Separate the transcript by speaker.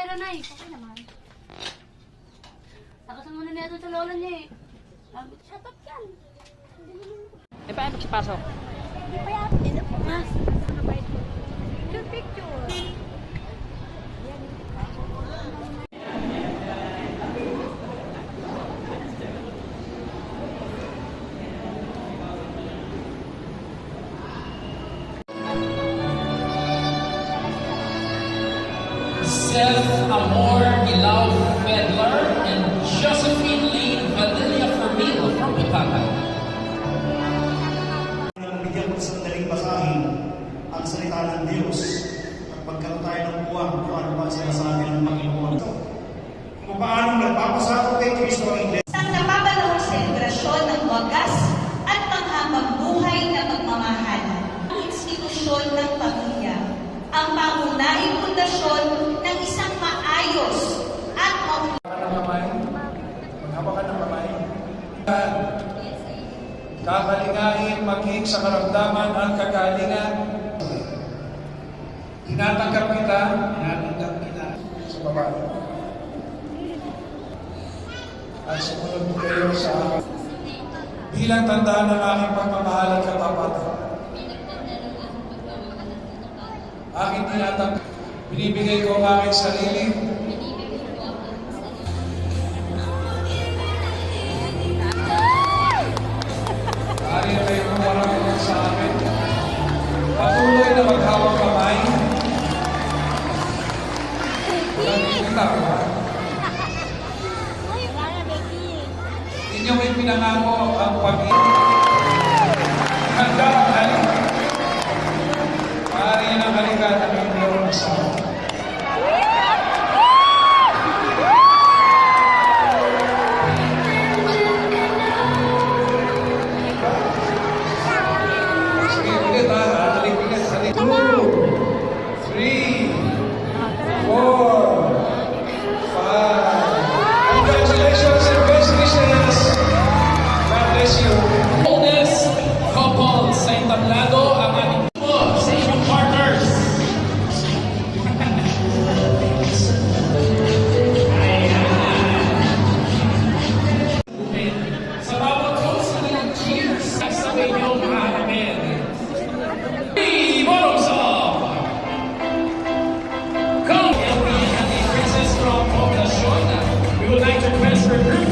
Speaker 1: pera na eh. Okay naman. Takasan muna niya ito sa lola niya eh. Shut up yan.
Speaker 2: Eh, paano pagsipasok?
Speaker 1: Hindi pa yan. Hindi po nga. Picture, picture.
Speaker 3: Seth Amor Ilaw Fedler and Josephine Lee Valeria Fermil from Butacan.
Speaker 4: Bigyan ko sa sandaling basahin ang salita ng Diyos at pagkaroon tayo ng buwan kung ano ba sinasabi ng Panginoon. Kung paano nagpapasakot kay Kristo ang Iglesia.
Speaker 5: Isang napapanahong selebrasyon ng wagas at panghabang buhay na pagmamahal. Ang institusyon ng pamilya, ang pangunahing pundasyon ng isang maayos at
Speaker 6: Maghawakan ng kamay. Kakalingain maging sa karamdaman at kagalingan. Tinatanggap kita sa babae. At sumunod mo kayo sa bilang tandaan ng aking pagmamahal at katapatan. Aking tinatanggap. Binibigay ko ang aking sarili. Maaari na kayo kumarang sa akin. Patuloy na maghawak kamay. Inyo may pinangako ang pag-ibig. Handa ang halik. Maaari na halikan ang inyong asawa. Sige, ulit ha. Halik ulit. Halik. 2, 3, 4, 5. Congratulations and best wishes. God bless you.
Speaker 3: Oldest couple sa entablado ang ating sa inyong partners. Sa bawat host na nilang cheers sa inyong mga amen. Bottoms up! Come! And we have the princess from Poblacion. We would like to request for group